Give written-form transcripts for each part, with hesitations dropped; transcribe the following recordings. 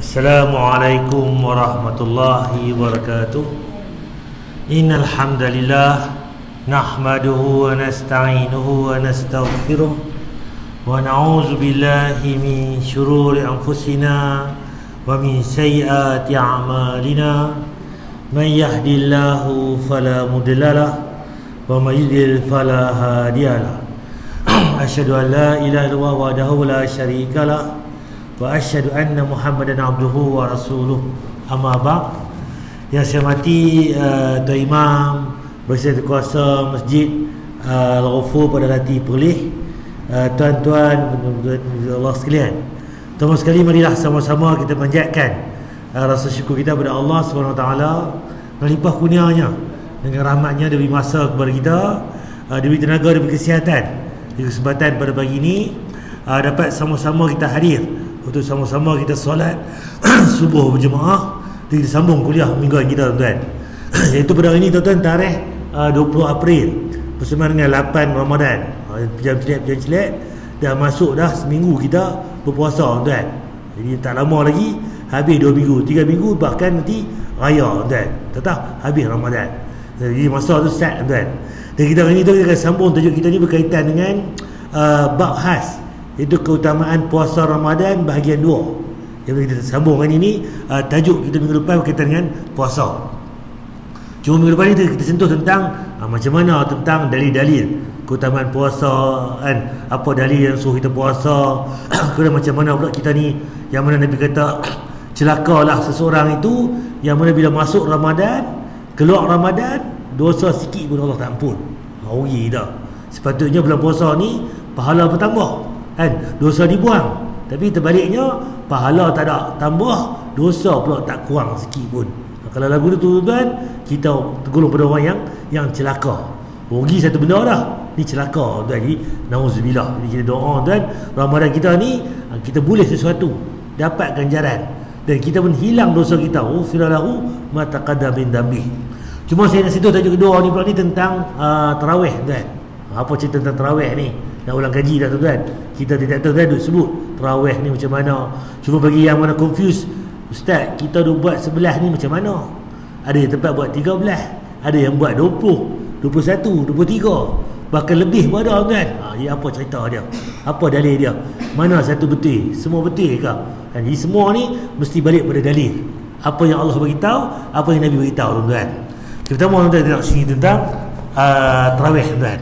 Assalamualaikum warahmatullahi wabarakatuh. Innal hamdalillah nahmaduhu wa nasta'inuhu wa nastaghfiruh wa na'udzu billahi min shururi anfusina wa min sayyiati a'malina. Man yahdihillahu fala mudhillalah wa man yudlil fala hadiyalah. Asyhadu an la ilaha illallah wahdahu la syarikalah wa asyhadu anna Muhammadan abduhu wa rasuluh. Amma ba'd. Yang saya hormati Tuan Imam Bersama Kuasa Masjid Al-Ghafur pada Lati Perlis, tuan-tuan Allah sekalian, teman sekali, marilah sama-sama kita panjatkan rasa syukur kita kepada Allah SWT melimpah kurnianya dengan rahmatnya. Dia beri masa kepada kita, dia beri tenaga, dia beri kesihatan, di kesempatan pada pagi ini dapat sama-sama kita hadir untuk sama-sama kita solat subuh berjemaah. Kita sambung kuliah mingguan kita, tuan-tuan. Iaitu pada hari ini, tuan-tuan, tarikh 20 April bersamaan dengan 8 Ramadan. Pejam celek dah masuk dah seminggu kita berpuasa, tuan-tuan. Jadi tak lama lagi habis 2 minggu, 3 minggu, bahkan nanti raya, tuan-tuan. Tetap habis Ramadan. Jadi masa tu start, tuan-tuan. Dan kita hari ini kita akan sambung tajuk kita ni berkaitan dengan bab khas, iaitu keutamaan puasa Ramadan bahagian 2. Yang kita sambungkan ini, tajuk kita minggu depan berkaitan dengan puasa. Cuma minggu depan ni kita sentuh tentang macam mana tentang dalil-dalil keutamaan puasa, kan? Apa dalil yang suruh kita puasa, kemudian macam mana pula kita ni, yang mana Nabi kata celakalah seseorang itu yang mana bila masuk Ramadan, keluar Ramadan, dosa sikit pun Allah tak ampun. Rugi dah. Sepatutnya bulan puasa ni pahala bertambah, kan? Dosa dibuang, tapi terbaliknya pahala tak ada tambah, dosa pula tak kurang sikit pun. Kalau lagu tu, tuan, kita tergolong pada orang yang celaka. Rugi satu benda dah, ni celaka, tuan. Jadi nauzubillah. Jadi kita doa, tuan, Ramadan kita ni kita boleh sesuatu, dapat ganjaran, dan kita pun hilang dosa kita. Ufiralahu ma taqaddama min dambi. Cuma saya nak sentuh tajuk kedua ni pula ni tentang tarawih, tuan. Apa cerita tentang tarawih ni? Nak ulang kaji dah, tuan. Kita tidak tahu, tuan, duk sebut tarawih ni macam mana. Cuma bagi yang mana confuse, ustaz, kita duk buat 11 ni macam mana? Ada yang tempat buat 13, ada yang buat 20, 21, 23, bahkan lebih pun ada, tuan. Ya, apa cerita dia? Apa dalil dia? Mana satu betul? Semua betul ke? Jadi semua ni mesti balik pada dalil. Apa yang Allah beritahu, apa yang Nabi beritahu, tuan. Pertama, tuan, kita nak sini tentang tarawih, tuan.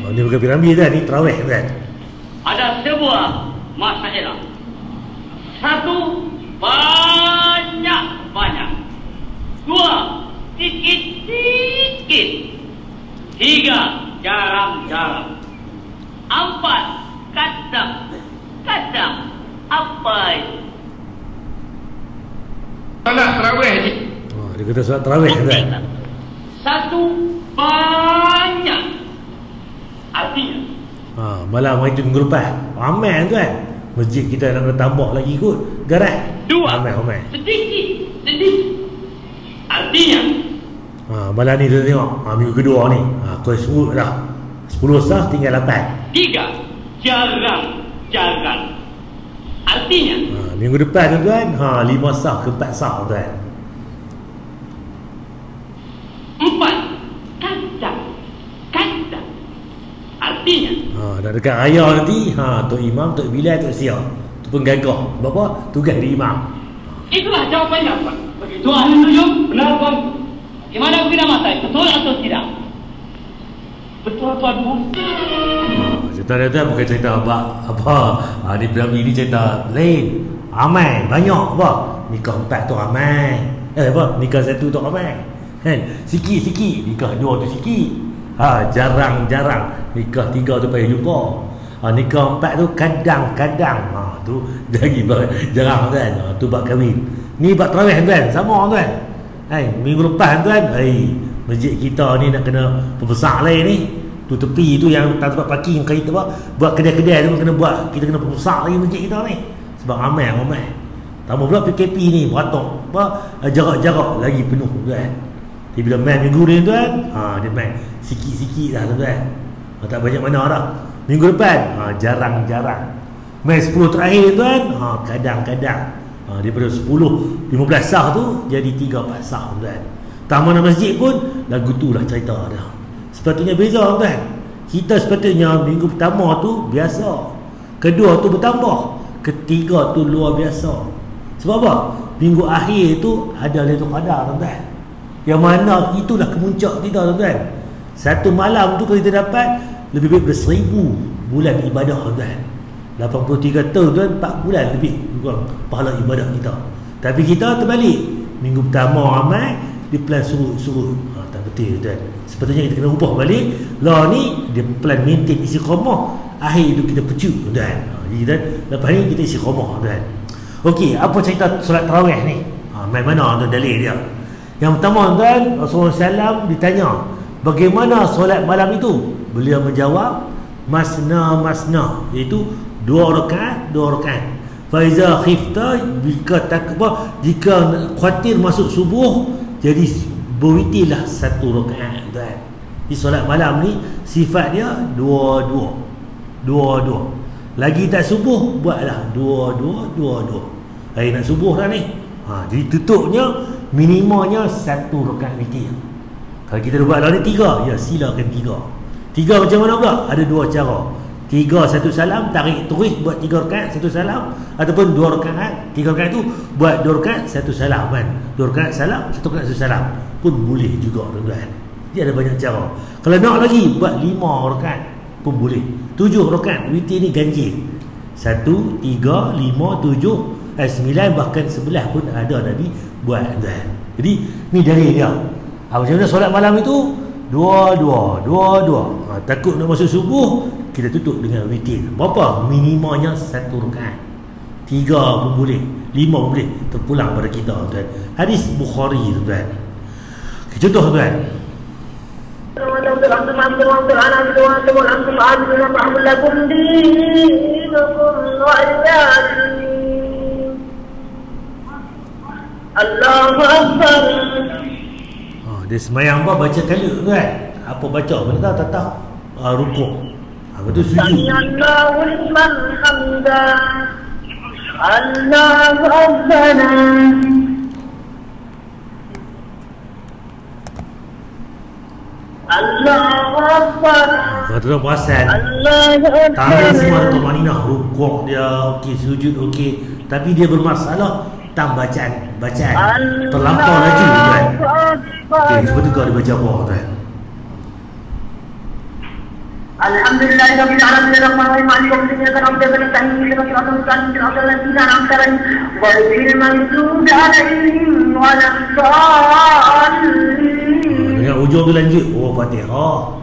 Ini bukan piramid dah, ni tarawih, kan? Ada sebuah masalah. Satu, banyak-banyak. Dua, sikit-sikit. Tiga, jarang-jarang. Empat, kadang-kadang. Apa itu? Salat tarawih ni. Dia kata salat tarawih, kan? Satu, banyak. Artinya malam hari tu minggu lepas ramai, tuan. Masjid kita nak tambah lagi kot garah. Dua, ramai. sedikit. Artinya malam ni kita tengok minggu kedua ni, kau sebut dah 10 sah tinggal 8. Tiga, jarang. Artinya minggu depan tu, tuan, 5 sah ke 4 sah, tuan. empat, kadang. Artinya dah dekat raya nanti, Tok Imam, Tok Bilal, Tok Sia, tu pun gagah. Berapa? Tugas di imam. itulah jawapannya, Pak. Begitu ahli nujum, benar, Pak. Gimana kita mata? Betul atau tidak? Betul, Pak. Cerita dia bukan cerita apa di piramid ni, cerita lain. Ramai, banyak apa? Nikah 4 tu ramai. Nikah 1 tu ramai. Kan? Sikit-sikit. Nikah 2 tu sikit. Jarang-jarang. Nikah 3 tu payah jumpa. Nikah 4 tu kadang-kadang. Tu lagi jarang, kan? Tu bab kahwin. Ni bab tarawih, kan? Sama, kan? Minggu lepas, kan? Masjid kita ni nak kena perbesar lain ni. Tu tepi tu yang tak tempat parking, buat kedai-kedai tu kena buat. Kita kena perbesar lagi masjid kita ni. Sebab ramai. Tambah pula PKP ni beratok jarak-jarak lagi penuh tuan. Dia bila main minggu ni tuan, dia main sikit-sikit dah tuan. Tak banyak mana dah. Minggu depan jarang-jarang. Main 10 terakhir tuan, kadang-kadang daripada 10-15 sah tu jadi 3-4 sah tuan. Taman masjid pun lagu tu lah cerita dah. Sepatutnya beza tuan. Kita sepatutnya minggu pertama tu biasa, kedua tu bertambah, ketiga tu luar biasa. Sebab apa? Minggu akhir tu ada Lailatul Qadar tuan. Yang mana itulah kemuncak kita tuan. Satu malam tu kalau kita dapat lebih baik daripada 1000 bulan ibadah tuan. 83 tahun tuan, 4 bulan lebih kurang pahala ibadah kita. Tapi kita terbalik. Minggu pertama amal, dia plan surut-surut. Tak betul tuan. Sepatutnya kita kena ubah balik. Lah ni dia plan maintain istiqamah. Akhir tu kita pecut tuan. Jadi tuan, lepas ni kita istiqamah tuan. Okey, apa cerita solat tarawih ni? Main mana tuan dalil dia? Yang pertama tuan, Rasulullah SAW ditanya, bagaimana solat malam itu? Beliau menjawab, masna, iaitu 2 rakaat. Faiza khifta, jika khawatir masuk subuh, jadi berwitirlah 1 rakaat tuan. Di solat malam ni sifat dia 2-2. Lagi tak subuh, buatlah 2-2. Hari nak subuh dah ni. Jadi tutupnya minimanya 1 rakaat witir. Kalau kita buat lah ni 3, ya silakan 3 macam mana pula? Ada 2 cara. 3 1 salam, tarik terus buat 3 rakaat 1 salam, ataupun 2 rakaat 3 rakaat tu buat 2 rakaat 1 salam kan. 2 rakaat salam, 1 rakaat 1 salam pun boleh juga tuan-tuan. Dia ada banyak cara. Kalau nak lagi buat 5 rakaat pun boleh. 7 rakaat witir ni ganjil. 1 3 5 7 9 bahkan 11 pun ada Nabi buat tuan. Jadi ni dalil dia. Macam mana solat malam itu? 2-2. Takut nak masuk subuh, kita tutup dengan witir. Berapa? Minimanya 1 rakaat. 3 pun boleh, 5 pun boleh. Terpulang pada kita tuan. Hadis Bukhari tuan. Contoh tuan. Allahu Akbar. Dia semayang apa baca kali tuan. Apa baca? Benda tak rukuk. Betul sujud. Allahu liman hamda. Allahu Akbar. Allahu Akbar. Kata tu perasan. Tangan semua tu maninah, rukuk dia okey, sujud okey, tapi dia bermasalah tang bacaan terlampau laju tuan. Okey, cuba tukar dia baca apa tuan. Alhamdulillahirabbil alamin arrahmanir rahim maliki yaumiddin iyyaka na'budu wa iyyaka nasta'in ihdinas siratal mustaqim siratal ladzina an'amta 'alaihim ghairil maghdubi 'alaihim waladdallin. Dengan ujung tu lanjut. Fatihah.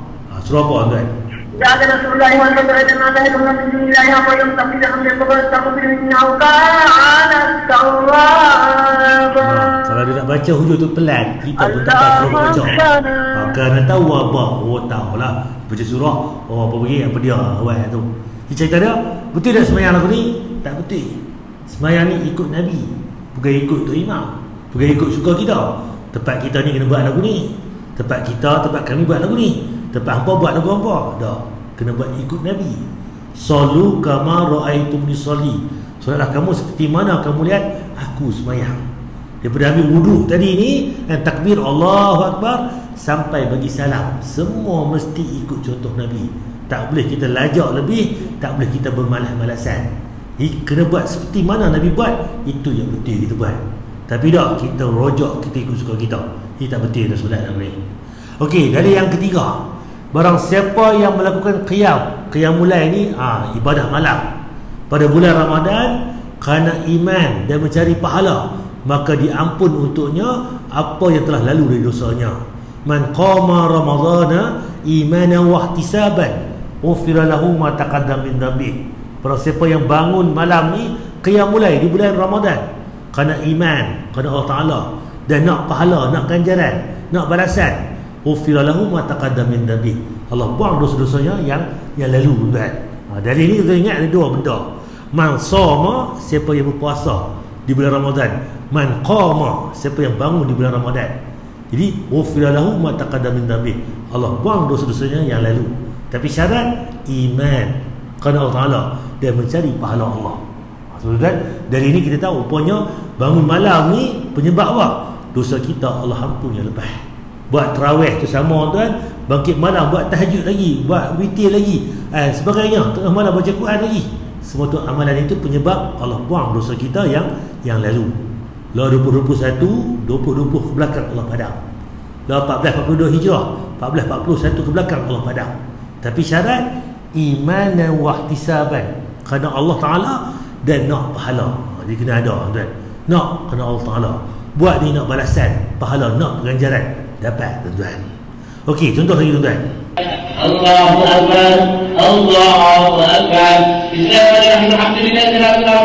Surah apa tuan? Jaga Rasulullah wa sallallahu alaihi wasallam tapi jangan kalau dia nak baca hujung tu pelan, kita pun tak tahu baca. Kerana tahu apa? Tahulah baca surah. Apa pergi apa dia awal tu. Dia cerita dia, betul tak sembahyang lagu ni? Tak betul. Sembahyang ni ikut Nabi, bukan ikut tu imam, bukan ikut suka kita. Tempat kita ni kena buat lagu ni. Tempat kami buat lagu ni. Tempat hampa buat lagu hampa. Tak. Kena buat ikut Nabi. Sallu kama ra'aitumni sholli. Solatlah kamu seperti mana kamu lihat aku sembahyang. Daripada ambil wuduk tadi ni dan takbir Allahu Akbar sampai bagi salam, semua mesti ikut contoh Nabi. Tak boleh kita lajak lebih, tak boleh kita bermalas-malasan. Jadi kena buat seperti mana Nabi buat, itu yang betul kita buat. Tapi tak kita rojak, kita ikut suka kita. Ini tak betul dah solat Nabi. Okey, dari yang ketiga, barang siapa yang melakukan qiyam mulai ni ibadah malam pada bulan Ramadan kerana iman dan mencari pahala, maka diampun untuknya apa yang telah lalu dari dosanya. Man qama ramadhana imanan wa ihtisaban ghufira lahu ma taqaddama min dhanbi. Barang siapa yang bangun malam ni qiyam mulai di bulan Ramadan kerana iman kepada Allah Taala dan nak pahala, nak ganjaran, nak balasan, ghufira lahu ma taqaddama min dhanbi. Allah buang dosa-dosanya yang lalu tuan. Dari ini kita ingat ada dua benda. Man shoma, siapa yang berpuasa di bulan Ramadan. Man qama, siapa yang bangun di bulan Ramadan. Jadi ghufira lahu ma taqaddama min dhanbi, Allah buang dosa-dosanya yang lalu. Tapi syarat iman kepada Allah Taala dan mencari pahala Allah. Maksudnya dari ini kita tahu rupanya bangun malam ni penyebab apa? Dosa kita Allah ampun yang lepas. Buat tarawih tu sama tuan, bangkit malam buat tahajud lagi, buat witir lagi, sebagainya, tengah malam baca Quran lagi. Semua tu amalan itu penyebab Allah buang dosa kita yang lalu. Lah 2021, 2020 ke belakang Allah padam. Lah 1442 Hijrah, 1441 ke belakang Allah padam. Tapi syarat iman dan wahtisaban kerana Allah Taala dan nak pahala. Jadi kena ada tuan. Nak kerana Allah Taala. Buat ni nak balasan, pahala, nak ganjaran, dapat tuan-tuan. Okey, contoh lagi tuan-tuan. Allahu Akbar, Allahu Akbar. Bismillahirrahmanirrahim. Alhamdulillah,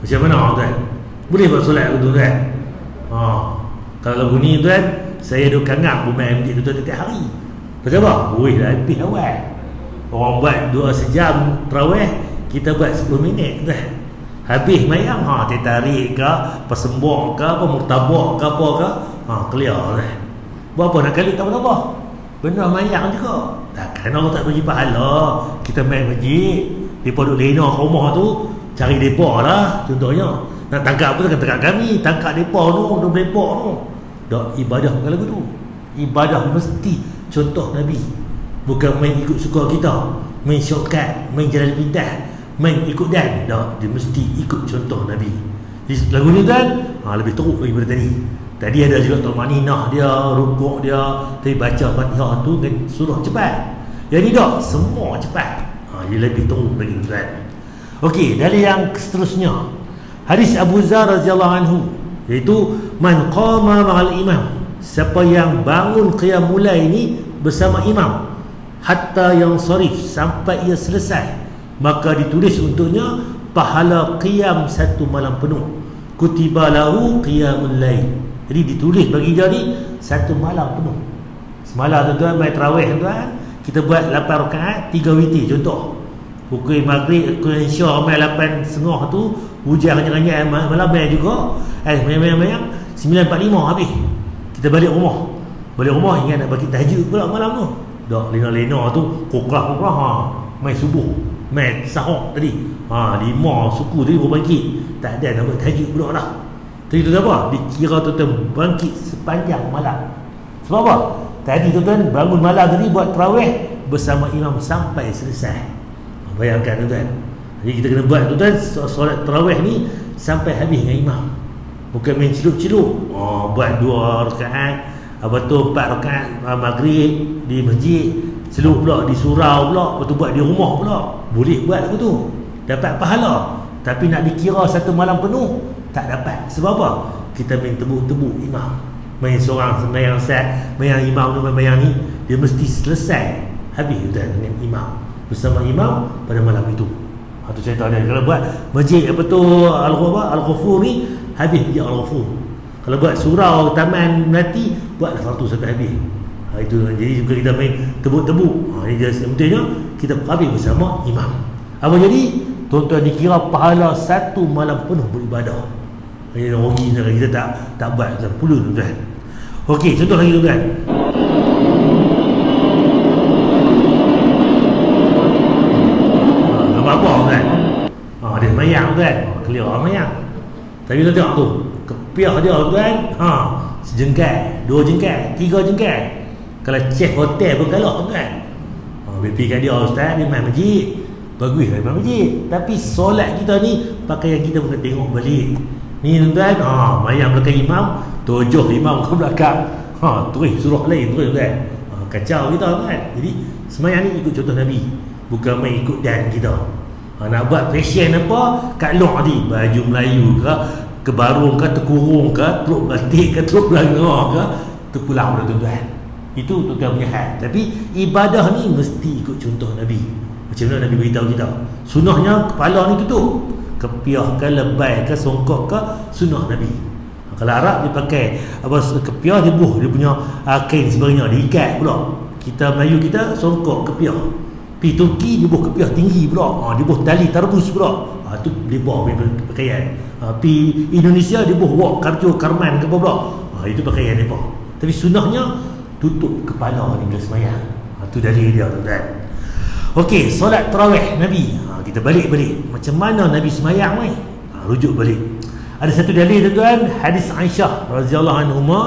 macam mana tuan? Boleh buat solat tu tuan? Kalau lagu ni tuan, saya duk kangap bermain masjid tu tiap hari. Pasal apa? Boleh lah habis awal. Orang buat 2 sejam tarawih, kita buat 10 minit tuan. Habis mayang, teh tarik ke, persembok ke, apa murtabak ke, apa ke, clear tuan. Buat apa nak kali tak apa-apa. Benar mayang juga. Takkan Allah tak bagi pahala. Kita main masjid, mereka duduk lena ke rumah tu, cari mereka lah contohnya. Nak tangkap apa, tangkap kami, tangkap mereka tu, duduk mereka tu. Tak ibadah bukan lagu tu. Ibadah mesti contoh Nabi. Bukan main ikut suka kita, main shortcut, main jalan pintas, main ikut dan. Tak, dia mesti ikut contoh Nabi. Jadi lagu ni kan lebih teruk lagi daripada tadi. Tadi ada juga Tumaninah dia, rukuk dia, tapi baca Fatihah tu dengan surah cepat. Yang ni tak, semua cepat. Dia lebih teruk lagi tuan. Okey, dari yang seterusnya, hadis Abu Dzar radhiyallahu anhu, iaitu man qama ma'al imam, siapa yang bangun qiyam mulai ini bersama imam hatta yang sarif, sampai ia selesai, maka ditulis untuknya pahala qiyam 1 malam penuh. Kutiba lahu qiyamul lail. Jadi ditulis bagi dia ni 1 malam penuh. Semalam tuan-tuan main tarawih tuan, kita buat 8 rakaat 3 witir contoh. Pukul maghrib, pukul isya main 8.30 tu, hujan hanya malam main juga. Mayang 9.45 habis. Kita balik rumah. Balik rumah ingat nak bagi tahajud pula malam tu. Dak lena-lena tu kokrah-kokrah main subuh, main sahur tadi. 5 suku tadi baru bangkit. Tak ada nak buat tahajud pula dah. Tadi tu apa? Dikira tuan bangkit sepanjang malam. Sebab apa? Tadi tuan bangun malam tadi buat tarawih bersama imam sampai selesai. Bayangkan tuan. Jadi kita kena buat tuan solat tarawih ni sampai habis dengan imam. Bukan main celup-celup. Buat 2 rakaat, apa tu 4 rakaat maghrib di masjid, celup pula di surau pula, lepas tu buat di rumah pula. Boleh buat aku tu, dapat pahala. Tapi nak dikira 1 malam penuh, tak dapat. Sebab apa? Kita main tebuk-tebuk imam. Main seorang sembahyang sat, main imam tu main ni, dia mesti selesai habis tuan dengan imam, bersama imam pada malam itu. Tu saya tahu dia kalau buat masjid apa tu Al-Ghafur ni, habis dia Al-Ghafur. Kalau buat surau Taman Melati, buatlah satu sampai habis. Itu jadi juga kita main tebuk-tebuk. Ini dia pentingnya kita habis bersama imam. Apa jadi? Tuan-tuan dikira pahala 1 malam penuh beribadah. Ini rugi kita tak buat kita puluh tuan-tuan. Okey, contoh lagi tuan-tuan. Apa kan? Dia mayang kan? Clear mayang. Tapi kita tengok tu, kepiah dia tuan, sejengkat, 2 jengkat, 3 jengkat. Kalau chef hotel pun kalah kan? BP kat dia ustaz, dia main masjid. Bagus lah main masjid. Tapi solat kita ni, pakaian kita pun tengok balik. Ni tuan, mayang belakang imam, 7 imam ke belakang. Terus suruh lain terus kan? Kacau kita kan? Jadi semayang ni ikut contoh Nabi, bukan main ikut dan kita. Nak buat fashion apa, kat luar ni baju Melayu ke, kebarung ke, terkurung ke, teruk batik ke, teruk belanga ke, terpulang dah tuan-tuan. Itu tuan punya hal. Tapi ibadah ni mesti ikut contoh Nabi. Macam mana Nabi beritahu kita? Sunnahnya kepala ni tutup, kepiah ke, lebay ke, songkok ke, sunnah Nabi. Kalau Arab dia pakai apa, kepiah, dia buh dia punya kain sebagainya, dia ikat pula. Kita Melayu kita songkok kepiah. Pi Turki dia buh kepiah tinggi pula. Dia buh tali tarbus pula. Tu dia buh pakaian. Pi Indonesia dia buh wak karjo karman ke apa pula. Itu pakaian depa. Tapi sunnahnya tutup kepala ni bila sembahyang. Tu dalil dia, tuan-tuan. Okey, solat tarawih Nabi. Kita balik-balik. Macam mana Nabi sembahyang ni? Rujuk balik. Ada satu dalil, tuan-tuan, hadis Aisyah radhiyallahu anha.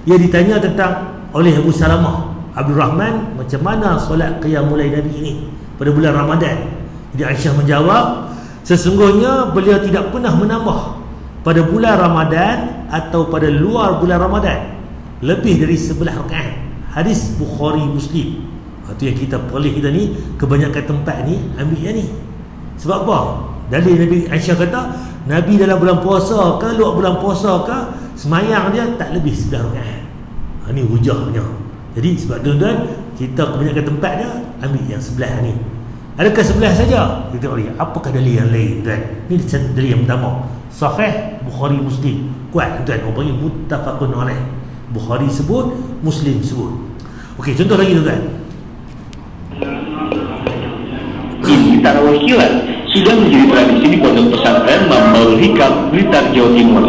Ia ditanya tentang oleh Abu Salamah Abdul Rahman, macam mana solat qiyamul lail Nabi ini pada bulan Ramadan. Jadi Aisyah menjawab, sesungguhnya beliau tidak pernah menambah pada bulan Ramadan atau pada luar bulan Ramadan lebih dari 11 rakaat. Hadis Bukhari Muslim. Itu yang kita perlih kita ni, kebanyakan tempat ni ambil yang ni. Sebab apa? Dalil Nabi Aisyah kata, Nabi dalam bulan puasa ke luar bulan puasa ke, semayang dia tak lebih 11 rakaat. Ini hujahnya. Jadi sebab tuan-tuan, kita kebanyakan tempat dia ambil yang sebelah ni. Adakah sebelah saja? Kita lihat apakah dalil yang lain, tuan. Ini dalil yang pertama, Sahih Bukhari Muslim. Kuat, tuan. Orang panggil muttafaqun alaih. Bukhari sebut, Muslim sebut. Okey, contoh lagi, tuan. Ini tarawih kilat sudah menjadi tradisi di Pondok Pesantren Mambaul Hikam, Blitar, Jawa Timur.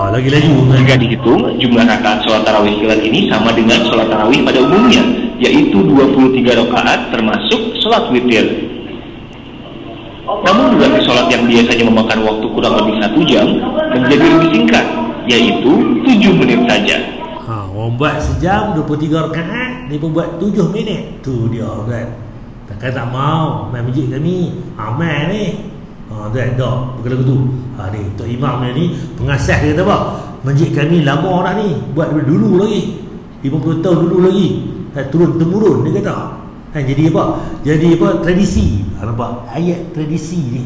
Lagi-lagi jika dihitung, jumlah rakaat sholat tarawih kilat ini sama dengan sholat tarawih pada umumnya, yaitu 23 rakaat termasuk sholat witir. Namun durasi sholat yang biasanya memakan waktu kurang lebih 1 jam menjadi lebih singkat, yaitu 7 menit saja. Orang buat sejam 23 rakaat, dia pun buat 7 minit. Tu dia, kan. Takkan tak mau main masjid kami amal ni. Tuan, dah bukan lagu tu. Ni Tok Imam ni pengasas dia kata apa? Masjid kami lama dah ni, buat dulu lagi 50 tahun dulu lagi, turun temurun dia kata. Jadi apa? Jadi apa? Tradisi. Nampak ayat tradisi ni.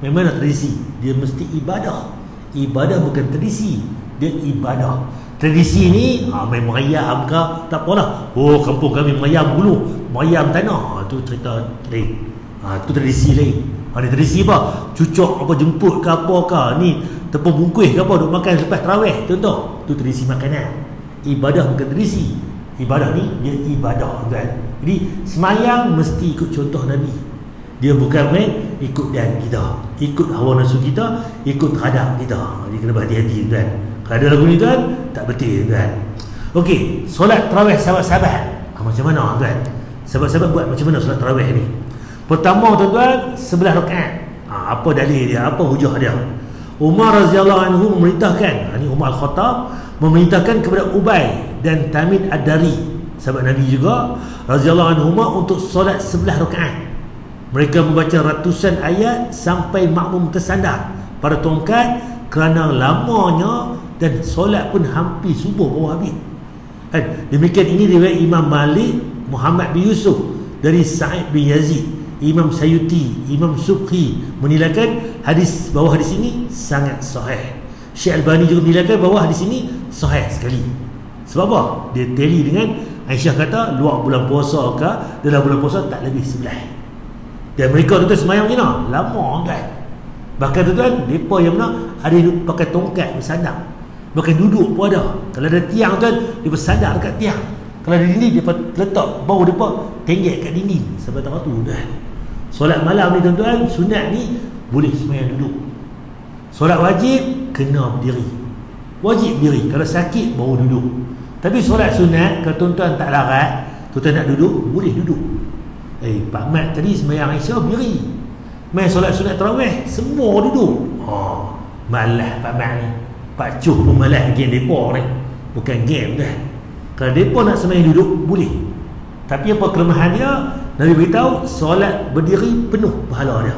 Memang tradisi, dia mesti ibadah. Ibadah bukan tradisi, dia ibadah. Tradisi ni main merayam ke, tak apalah. Kampung kami merayam dulu, merayam tanah. Tu cerita lain. Tu tradisi lain. Ada tradisi apa? Cucuk apa, jemput ke apa ke, ni tepung bungkus ke apa, duk makan lepas tarawih, contoh. Tu tradisi makanan. Ibadah bukan tradisi. Ibadah ni dia ibadah, kan. Jadi semayang mesti ikut contoh Nabi. Dia bukan main ikut dan kita, ikut hawa nafsu kita, ikut terhadap kita. Jadi kena berhati-hati, kan. Kalau ada lagu ni, tuan, tak betul, kan. Okey, solat tarawih sahabat-sahabat. Macam mana, tuan? Sahabat-sahabat buat macam mana solat tarawih ni? Pertama, tuan-tuan, 11 rakaat. Apa dalil dia? Apa hujah dia? Umar radhiyallahu anhu memerintahkan, ini Umar Al-Khattab memerintahkan kepada Ubay dan Tamim Ad-Dari, sahabat Nabi juga radhiyallahu anhu, untuk solat 11 rakaat. Mereka membaca ratusan ayat sampai makmum tersandar pada tongkat kerana lamanya, dan solat pun hampir subuh baru habis. Demikian ini riwayat Imam Malik, Muhammad bin Yusuf dari Sa'id bin Yazid. Imam Sayuti, Imam Subhi menilaikan bawah hadis ini sangat sahih. Syekh Albani juga menilaikan bawah hadis ini sahih sekali. Sebab apa? Dia tally dengan Aisyah kata luar bulan puasa ke dalam bulan puasa tak lebih 11. Dan mereka tuan semayang macam mana? Lama, kan. Bahkan tuan, mereka yang mana ada yang pakai tongkat bersandar, bahkan duduk pun ada. Kalau ada tiang, tuan, dia bersandar dekat tiang. Kalau ada dinding, dia letak bau dia tenggek kat dinding sampai tak tu, kan. Solat malam ni, tuan-tuan, sunat ni boleh semayang duduk. Solat wajib kena berdiri. Wajib berdiri. Kalau sakit baru duduk. Tapi solat sunat, kalau tuan-tuan tak larat, tuan-tuan nak duduk, boleh duduk. Pak Mat tadi semayang Aisyah berdiri. Main solat sunat tarawih semua duduk. Malah Pak Mat ni. Pak Cuh pun malah game depa ni. Bukan game dah. Kalau depa nak semayang duduk, boleh. Tapi apa kelemahan dia? Nabi beritahu solat berdiri penuh pahala dia.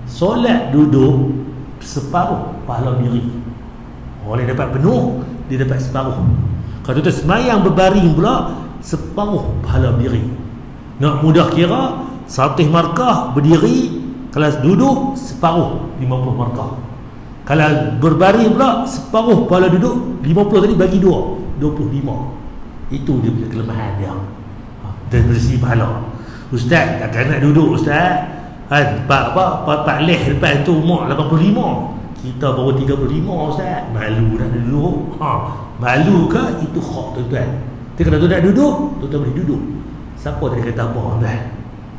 Solat duduk separuh pahala berdiri. Orang dapat penuh, dia dapat separuh. Kalau tuan semayang berbaring pula, separuh pahala berdiri. Nak mudah kira, 100 markah berdiri, kalau duduk separuh 50 markah. Kalau berbaring pula separuh pahala duduk, 50 tadi bagi 2, 25. Itu dia punya kelemahan dia. Dan dari segi pahala. Ustaz, takkan nak duduk, Ustaz. Pak leh lepas tu umur 85. kita baru 35 Ustaz, malu nak duduk. Malu ke? Itu hak tuan-tuan. Tapi kalau tuan nak duduk, tuan-tuan boleh duduk. Siapa tadi kata apa tuan?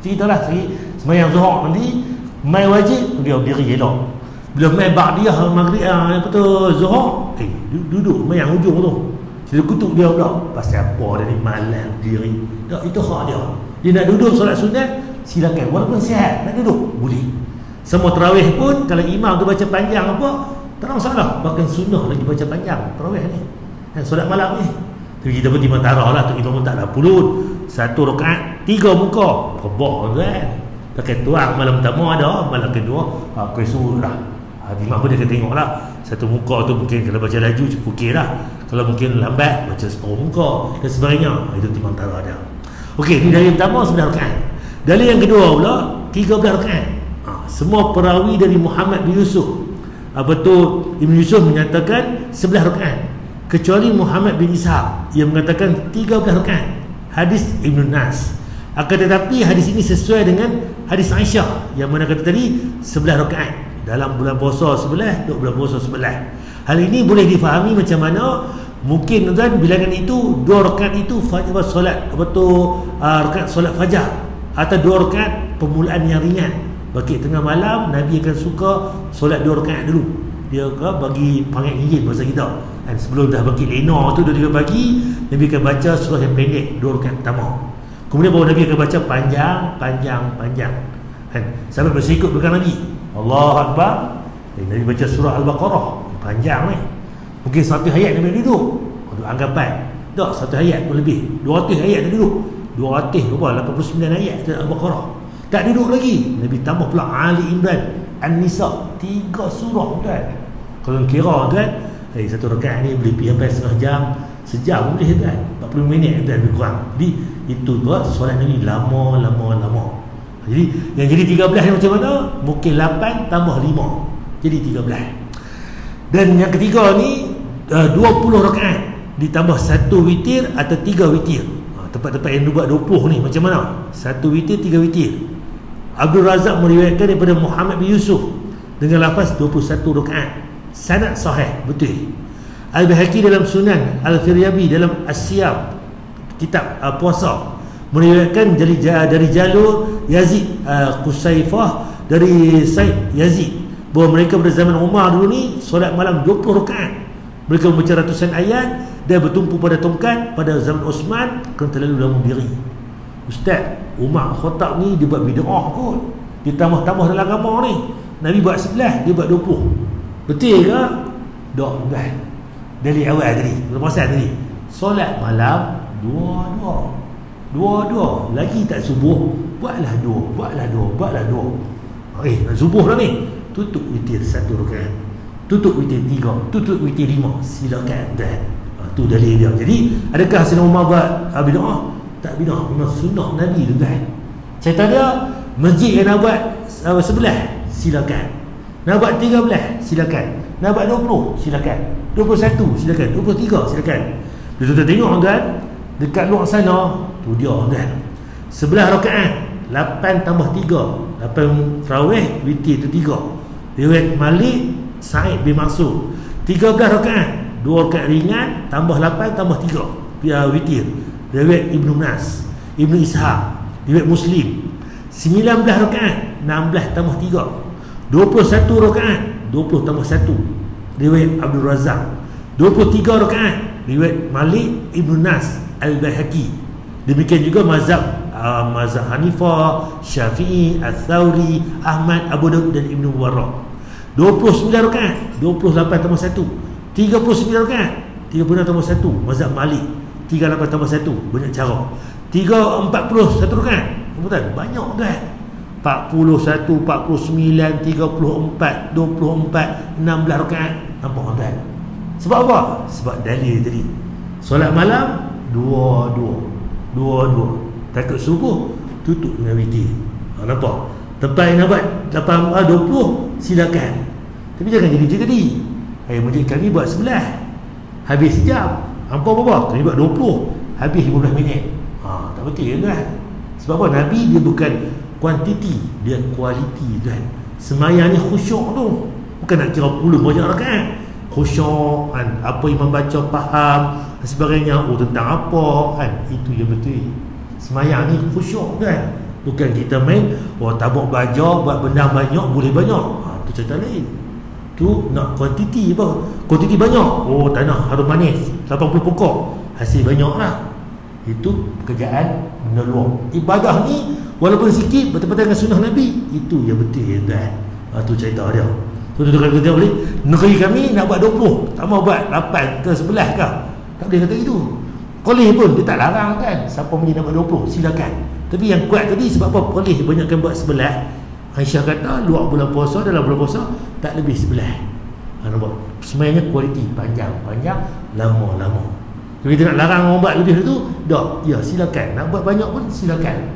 Ceritalah semayang zuhur nanti mai wajib dia berdiri elok. Bila mai ba'diyah maghrib apa tu zuhur, duduk mayang hujung tu. Dia kutuk dia pula. Pasal apa dia ni malam diri. Tak, itu hak dia. Dia nak duduk solat sunat, silakan. Walaupun sihat nak duduk, boleh. Semua tarawih pun kalau imam tu baca panjang apa, tak ada masalah. Bahkan sunnah lagi baca panjang tarawih ni. Solat malam ni. Tapi kita pun timbang tarah lah tu, imam pun tak ada pulut. 1 rakaat 3 muka. Kebak kan. Pakai tuang malam pertama ada, malam kedua kuih suruh lah. Imam pun dia akan tengok lah. 1 muka tu mungkin kalau baca laju okey lah. Kalau mungkin lambat baca separuh muka dan sebagainya. Itu timbang tarah dia. Okey, ni dari yang pertama 9 rakaat. Dari yang kedua pula 13 rakaat. Semua perawi dari Muhammad bin Yusuf. Betul, Ibn Yusuf menyatakan 11 rakaat. Kecuali Muhammad bin Ishaq yang mengatakan 13 rakaat. Hadis Ibn Nas. Akan tetapi hadis ini sesuai dengan hadis Aisyah yang mana kata tadi 11 rakaat dalam bulan puasa 11, bulan puasa 11. Hal ini boleh difahami macam mana mungkin tuan bilangan itu 2 rakaat itu solat rakaat solat fajar atau 2 rakaat permulaan yang ringan. Bagi tengah malam Nabi akan suka solat 2 rakaat dulu. Dia bagi panggil izin masa kita. Dan sebelum dah bagi lena tu 2-3 pagi, Nabi akan baca surah yang pendek 2 rakaat pertama. Kemudian baru Nabi akan baca panjang. Sampai bersikut belakang Nabi. Allahu Akbar. Nabi baca surah Al-Baqarah. Panjang ni. Mungkin 1 ayat Nabi duduk. Untuk anggapan. Tak, 1 ayat pun lebih. 200 ayat Nabi duduk. 89 ayat Al-Baqarah. Tak duduk lagi. Nabi tambah pula Ali Imran, An-Nisa, 3 surah kan. Kalau kira kan, 1 rakaat ni boleh pergi sampai setengah jam, sejam boleh kan. 40 minit kan lebih kurang. Jadi itu buat solat Nabi lama. Jadi yang jadi 13 ni macam mana? Mungkin 8 tambah 5. Jadi 13. Dan yang ketiga ni 20 rakaat ditambah 1 witir atau 3 witir. Tempat-tempat yang buat 20 ni macam mana? 1 witir, 3 witir. Abdul Razak meriwayatkan daripada Muhammad bin Yusuf dengan lafaz 21 rakaat. Sanad sahih, betul. Al-Baihaqi dalam Sunan, Al-Firyabi dalam As-Siyam, kitab puasa, meriwayatkan dari jalur Yazid Qusaifah dari Said Yazid bahawa mereka pada zaman Umar dulu ni solat malam 20 rakaat. Mereka membaca ratusan ayat dan bertumpu pada tongkat. Pada zaman Osman kena terlalu lama diri. Ustaz, Umar Khattab ni dia buat bid'ah kot. Dia tambah-tambah dalam agama ni. Nabi buat 11, dia buat 20. Betul ke? Tak, kan? Dari awal tadi, pasal tadi solat malam dua. Lagi tak subuh, buatlah dua. Nak subuh dah ni. Tutup witir 1 rakaat. Tutup witir 3, tutup witir 5. Silakan dah. Tu dalil dia. Jadi adakah Sayyidina Umar buat bid'ah? Tak bid'ah, memang sunnah Nabi tu kan. Cerita dia masjid yang nak buat sebelah, silakan. Nak buat 13, silakan. Nak buat 20, silakan. 21, silakan. 23, silakan. Bila kita tengok tuan, dekat luar sana, tu dia tuan. 11 rakaat, 8 tambah 3, 8 tarawih, witir tu 3. Riwayat Malik Sa'id bin Mansur 13 rakaat, 2 rakaat ringan tambah 8 tambah 3 witir. Riwayat Ibn Nas, Ibn Ishaq, riwayat Muslim 19 rakaat, 16 tambah 3 21 rakaat, 20 tambah 1 riwayat Abdul Razak 23 rakaat, riwayat Malik Ibn Nas Al-Baihaqi. Demikian juga mazhab Hanifah, Syafi'i, Al-Thawri, Ahmad, Abu Daud dan Ibn Mubarak. 29 rakaat, 28 tambah 1 39 rakaat, 36 tambah 1 mazhab Malik, 38 tambah 1 banyak cara. 41 rakaat, betul? Banyak kan? 41, 49, 34, 24, 16 rakaat. Nampak kan? Sebab apa? Sebab dalil tadi. Solat malam 2. Takut subuh tutup dengan witir. Nampak? Tempat yang nak buat 20 silakan. Tapi jangan jadi macam tadi. Masjid kami buat 11, habis sejam. Hampa berapa? Kami buat 20, habis 15 minit. Tak betul kan? Sebab apa? Nabi dia bukan kuantiti, dia kualiti kan. Semayang ni khusyuk tu. Bukan nak kira puluh banyak rakaat. Khusyuk kan, apa imam baca faham dan sebagainya, tentang apa kan, itu yang betul. Semayang ni khusyuk kan, bukan kita main tabuk baja buat benda banyak boleh banyak. Tu cerita lain. Tu nak kuantiti apa? Kuantiti banyak. Tanah harum manis 80 pokok, hasil banyak lah. Itu pekerjaan benda luar. Ibadah ni walaupun sikit betul-betul dengan sunnah Nabi, itu yang betul kan. Tu cerita dia. Tu kalau kita boleh, negeri kami nak buat 20, tak mau buat 8 ke 11 ke, tak boleh kata gitu. Kolej pun dia tak larang kan, siapa punya nak buat 20 silakan. Tapi yang kuat tadi sebab apa? Kolej banyakkan buat 11. Aisyah kata luar bulan puasa, dalam bulan puasa tak lebih 11. Nampak? Semayangnya kualiti, panjang, lama. Kalau kita nak larang orang buat lebih tu, tak, ya silakan. Nak buat banyak pun silakan.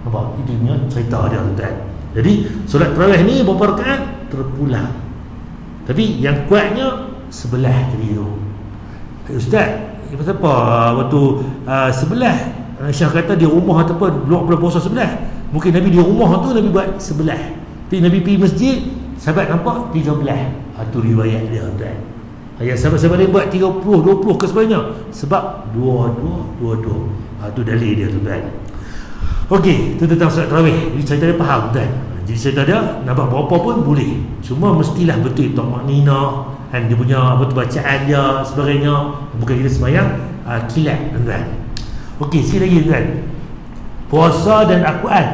Nampak? Itu punya cerita dia tuan. Jadi solat tarawih ni berapa rakaat? Terpulang. Tapi yang kuatnya sebelah tadi tu. Ustaz, pasal apa waktu sebelah? Syah kata di rumah ataupun luar bulan puasa sebelah. Mungkin Nabi di rumah tu Nabi buat sebelah. Tapi Nabi pergi masjid, sahabat nampak 13. Itu riwayat dia tuan. Yang sahabat-sahabat dia buat 30, 20 ke sebenarnya. Sebab 22. Itu dalil dia tuan. Okey, itu tentang solat tarawih. Jadi cerita dia faham tuan. Jadi cerita dia nak buat berapa pun boleh. Cuma mestilah betul tak maknina kan, dia punya apa tu bacaan dia sebagainya. Bukan kita semayang kilat tuan. Okey, sekali lagi tuan. Puasa dan Al-Quran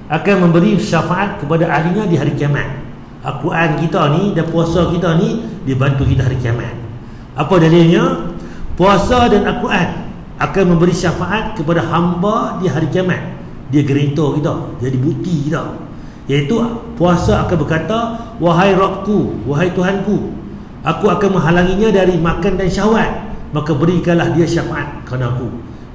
akan memberi syafaat kepada ahlinya di hari kiamat. Al-Quran kita ni dan puasa kita ni dia bantu kita hari kiamat. Apa dalilnya? Puasa dan Al-Quran akan memberi syafaat kepada hamba di hari kiamat. Dia gerintor kita, jadi bukti kita. Iaitu puasa akan berkata, wahai Rabbku, wahai Tuhanku, aku akan menghalanginya dari makan dan syahwat, maka berikanlah dia syafaat kerana aku.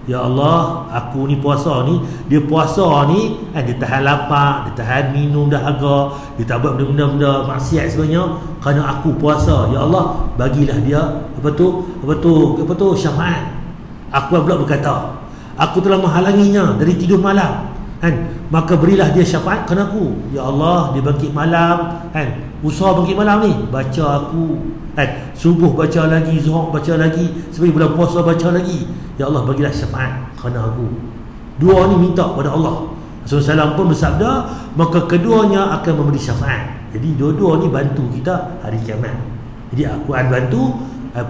Ya Allah, aku ni puasa ni, dia puasa ni dia tahan lapar, dia tahan minum dahaga, dia tak buat benda-benda maksiat sebenarnya kerana aku puasa. Ya Allah, bagilah dia apa tu syafaat. Aku pula berkata, aku telah menghalanginya dari tidur malam kan, maka berilah dia syafaat kerana aku. Ya Allah, dia bangkit malam kan, usaha bangkit malam ni, baca aku kan, subuh baca lagi, zuhur baca lagi, sebagai bulan puasa baca lagi. Ya Allah, bagilah syafaat kerana aku. Dua ni minta pada Allah. Rasulullah SAW pun bersabda, maka keduanya akan memberi syafaat. Jadi dua-dua ni bantu kita hari kiamat. Jadi Al-Quran bantu,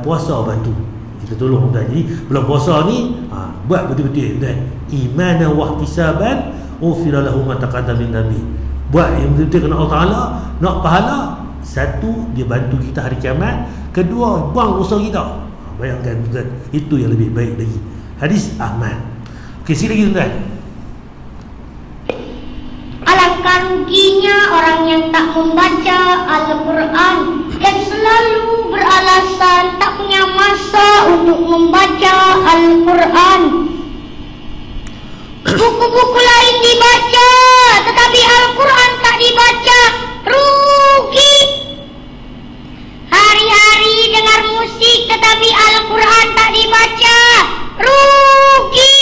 puasa bantu, kita tolong tuan. Jadi bulan puasa ni buat betul-betul tuan. Imanan wa ihtisaban ufira lahu ma taqaddama min nabi. Buat yang betul-betul kerana Allah Taala, nak pahala. Satu, dia bantu kita hari kiamat. Kedua, buang usaha kita. Bayangkan tuan, itu yang lebih baik lagi. Hadis Ahmad. Okey, sini lagi tuan. Alangkah ruginya orang yang tak membaca Al-Quran dan selalu beralasan tak punya masa untuk membaca Al-Quran. Buku-buku lain dibaca, tetapi Al-Quran tak dibaca. Rugi. Hari-hari dengar musik, tetapi Al-Quran tak dibaca. Rugi.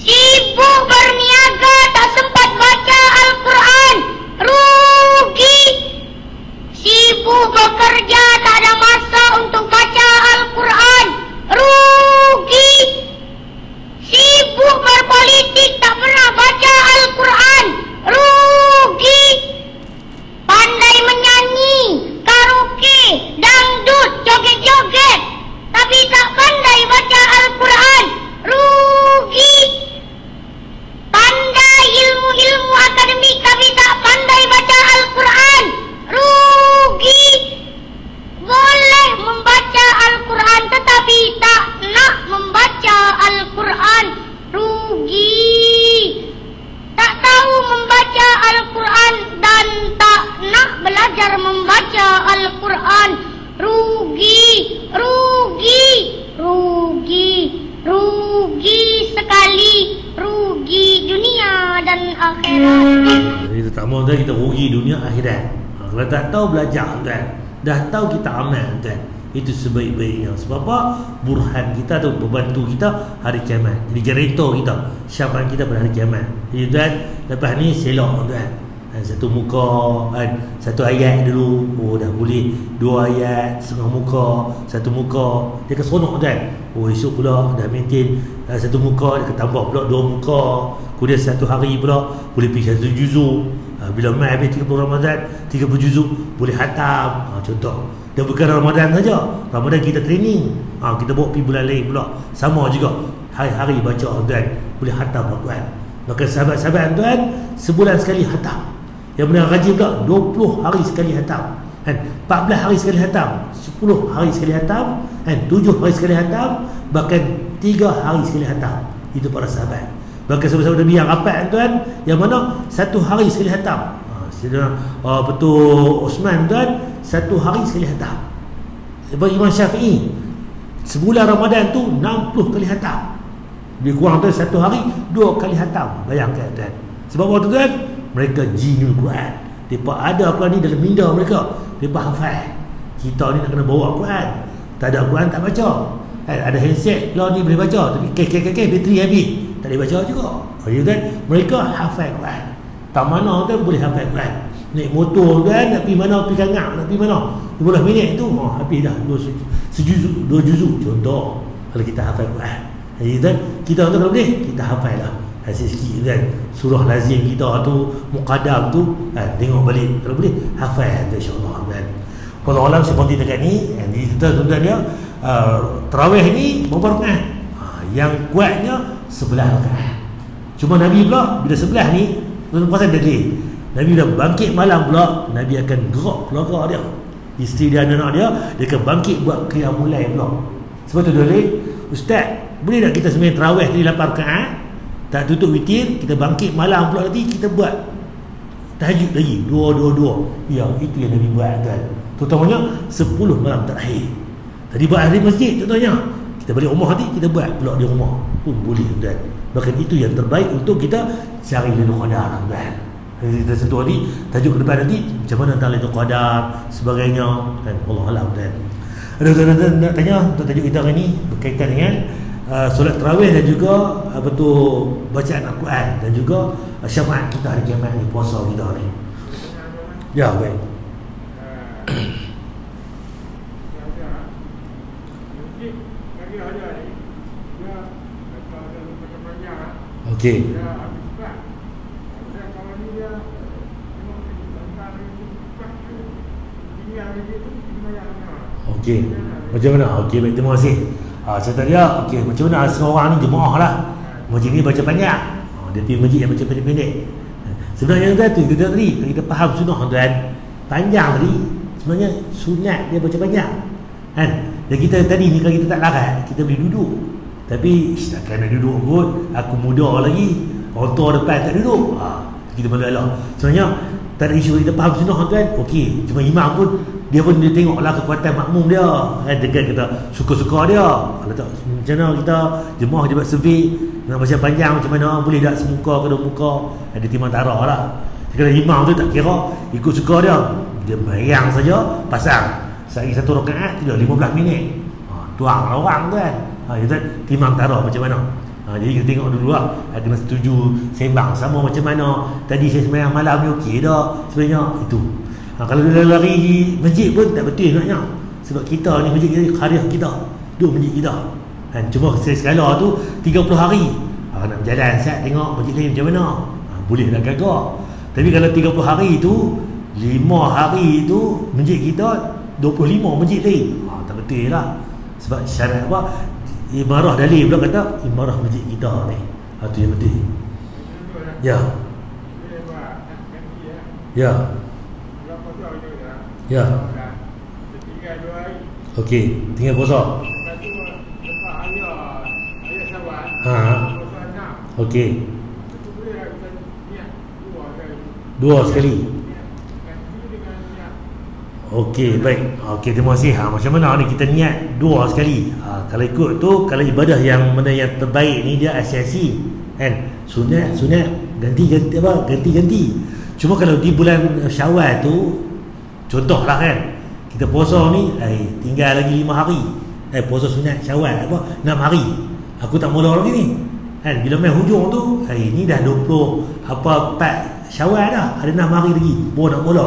Sibuk berniaga, tak sempat baca Al-Quran. Rugi. Sibuk bekerja, tak ada masa untuk baca Al-Quran. Rugi. Sibuk berpolitik, tak pernah baca Al-Quran. Rugi. Pandai menyanyi, karaoke, dangdut, joget-joget, tapi tak pandai baca Al-Quran. Rugi. Pandai ilmu-ilmu akademik, tapi tak pandai baca Al-Quran. Rugi. Boleh membaca Al-Quran, tetapi tak nak membaca Al-Quran. Rugi. Tak tahu membaca Al-Quran dan tak nak belajar membaca Al-Quran. Rugi. Rugi. Rugi. Rugi sekali. Rugi dunia dan akhirat. Itu tak mahu kita rugi dunia akhirat. Kalau tak tahu belajar tuan, dah tahu kita amal tuan, itu sebaik-baiknya. Sebab apa? Burhan kita atau pembantu kita hari kiamat. Jadi generator kita, syafaat kita pada hari kiamat. Jadi tuan, lepas ni selok tuan. Satu muka satu ayat dulu, dah boleh 2 ayat setengah muka, satu muka, dia akan seronok kan. Esok pula dah maintain satu muka, dia akan tambah pula 2 muka, kemudian satu hari pula boleh pergi 1 juzuk. Bila mai habis 30 Ramadan 30 juzuk boleh khatam, contoh. Dan bukan Ramadan saja, Ramadan kita training, kita bawa pergi bulan lain pula, sama juga hari-hari baca tuan, boleh khatam Al-Quran. Maka sahabat-sahabat tuan sebulan sekali khatam. Yang benar rajin pula 20 hari sekali khatam, 14 hari sekali khatam, 10 hari sekali khatam, 7 hari sekali khatam, bahkan 3 hari sekali khatam. Itu para sahabat. Bahkan sahabat-sahabat Nabi yang rapat tuan, yang mana 1 hari sekali khatam. Betul Osman tuan 1 hari sekali khatam. Sebab Imam Syafi'i sebulan Ramadan tu 60 kali khatam. Lebih kurang tu 1 hari 2 kali khatam. Bayangkan tuan. Sebab apa tu tuan? Mereka jinul Quran. Mereka ada Quran ni dalam minda mereka. Mereka hafal. Kita ni nak kena bawa Quran. Tak ada Quran tak baca. Ada handset lah ni boleh baca, tapi bateri habis, tak boleh baca juga. Jadi kan mereka hafal Quran. Tak mana kan boleh hafal Quran. Naik motor kan, nak pergi mana, pergi Kangak, nak pergi mana, 15 minit tu habis dah 2 juzuk contoh. Kalau kita hafal Quran, jadi kan kita tu kalau boleh kita hafal lah sikit kan, surah lazim kita tu, muqaddam tu, tengok balik kalau boleh hafal insya-Allah kan. Kalau alam seperti dekat ni, kita tuan dia tarawih ni berapa rakaat? Yang kuatnya 11 rakaat. Cuma Nabi pula bila 11 ni pasal dia Nabi dah bangkit malam pula, Nabi akan gerak keluarga dia, isteri dia, anak dia akan bangkit buat qiyamul lail pula. Sebab tu dia ustaz, boleh tak kita sembahyang tarawih tadi 8 rakaat, tak tutup witir, kita bangkit malam pula nanti kita buat tahajud lagi 2. Ya, itu yang Nabi buat kan. Terutamanya 10 malam terakhir. Tadi buat hari masjid contohnya, kita balik rumah nanti kita buat pula di rumah pun boleh kan. Bahkan itu yang terbaik untuk kita cari Lailatul Qadar kan. Kita sentuh ni tajuk ke depan nanti macam mana tentang Lailatul Qadar sebagainya kan. Allah alam kan. Ada nak tanya untuk tajuk kita hari ni berkaitan dengan solat tarawih dan juga betul bacaan Al-Quran dan juga syafaat kita hari kiamat ni, puasa kita ni. Ya, baik. Okey. Okey. Macam mana? Okey, baik, terima kasih. Cerita dia, okey, macam mana seorang ni jemaah lah. Masjid ni baca panjang. Dia pergi masjid yang baca pendek-pendek. Sebenarnya tu kita tadi, kita faham sunnah tuan. Panjang tadi sebenarnya sunat dia baca panjang. Kan? Dan kita tadi ni kalau kita tak larat, kita boleh duduk. Tapi takkan nak duduk kot, aku muda lagi, orang tua depan tak duduk, kita malu Allah. Sebenarnya tak ada isu kita faham sunnah kan. Okey, cuma imam pun dia tengoklah kekuatan makmum dia kan, dengan kita suka-suka dia. Kalau tak macam mana kita jemaah dia buat survey nak baca panjang macam mana, boleh tak semuka ke 2 muka, ada timbang tarah lah. Kalau imam tu tak kira, ikut suka dia bayang saja pasang sehari 1 rakaat tidak 15 minit, tuang orang tu kan. Kita timbang tarah macam mana. Jadi kita tengok dulu lah, kena setuju sembang sama macam mana. Tadi saya sembahyang malam ni okey tak sebenarnya itu. Kalau dia lari di masjid pun tak betul sebenarnya. Sebab kita ni masjid kita, karya kita, duduk masjid kita kan. Cuma sekala tu 30 hari nak berjalan siap tengok masjid lain macam mana, boleh nak gagak. Tapi kalau 30 hari tu 5 hari tu masjid kita 25 masjid lain, tak betul lah. Sebab syarat apa, imarah dalil pula kata imarah masjid kita ni, itu yang betul. Ya. Ya. Ya. Okey, tinggal puasa. Okey. 2 sekali. Okey, baik. Okey, terima kasih. Macam mana ni kita niat 2 sekali. Kalau ikut tu, kalau ibadah yang mana yang terbaik ni dia asiasi kan. Sunat ganti. Cuma kalau di bulan Syawal tu, contohlah kan, kita puasa ni tinggal lagi 5 hari. Puasa sunat Syawal 6 hari. Aku tak mula lagi ni. Kan bila main hujung tu, hari ni dah 4 Syawal dah, ada 6 hari lagi baru nak mula.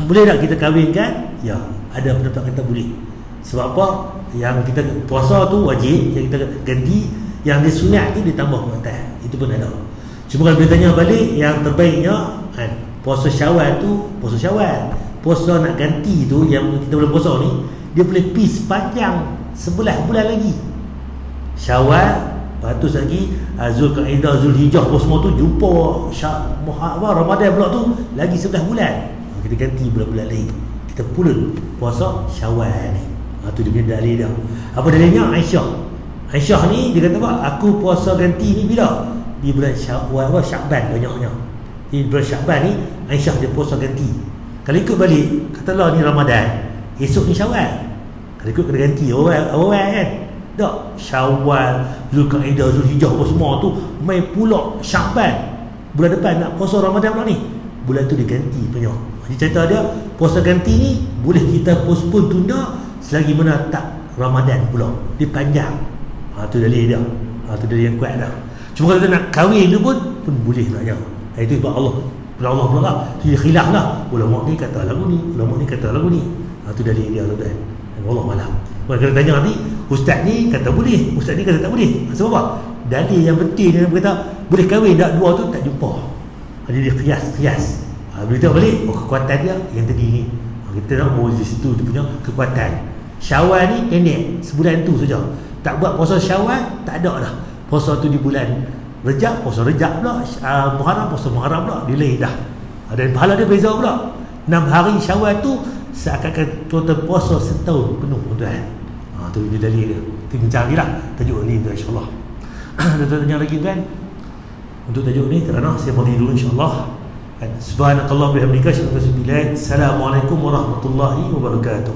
Boleh tak kita kahwinkan? Ya, ada pendapat kata boleh. Sebab apa? Yang kita puasa tu wajib, yang kita ganti, yang dia sunat tu ditambah ke atas. Itu pun ada. Cuma kalau kita tanya balik, yang terbaiknya kan, puasa Syawal tu, puasa Syawal. Puasa nak ganti tu, yang kita boleh puasa ni, dia boleh pergi sepanjang 11 bulan lagi. Syawal, lepas tu lagi Zulkaidah, Zulhijjah, semua tu jumpa Ramadan pula tu lagi 11 bulan. Kita ganti bulan-bulan lain, kita pula puasa Syawal ni. Tu dia punya dalil dia. Apa dalilnya? Aisyah ni dia kata apa? Aku puasa ganti ni bila? Di bulan Syawal, Syakban banyaknya. Di bulan Syakban ni Aisyah dia puasa ganti. Kalau ikut balik, katalah ni Ramadan, esok ni Syawal. Kalau ikut kena ganti awal kan. Tak, Syawal, Zulkaidah, Zulhijjah apa semua tu mai pula Syakban. Bulan depan nak puasa Ramadan pula ni. Bulan tu diganti punya. Jadi cerita dia, puasa ganti ni boleh kita postpone, tunda selagi mana tak Ramadan pula. Dia panjang. Tu dalil dia. Tu dalil yang kuat dah. Cuma kalau kita nak kahwin tu pun boleh naknya. Itu sebab Allah pula lah. Dia khilaf lah. Ulama ni kata lagu ni, ulama ni kata lagu ni. Tu dalil dia tuan. Allah malam. Kalau tanya nanti, ustaz ni kata boleh, ustaz ni kata tak boleh. Sebab apa? Dalil yang penting dia berkata boleh kahwin tak, dua tu tak jumpa. Jadi dia kias. Bila kita balik, kekuatan dia yang tadi ni. Kita nak di situ dia punya kekuatan. Syawal ni pendek, sebulan tu saja. Tak buat puasa Syawal, tak ada dah. Puasa tu di bulan Rejab, puasa Rejab pula. Muharram, puasa Muharram pula. Delay dah. Dan pahala dia beza pula. 6 hari Syawal tu seakan-akan total puasa setahun penuh tuan. Tu dia dalil dia. Kita bincang lagi lah tajuk ni tu insyaAllah. Kita tanya lagi kan untuk tajuk ni kerana saya beri dulu insyaAllah. Subhanakallah bihamdika asyhadu an la ilaha illa anta. Assalamualaikum warahmatullahi wabarakatuh.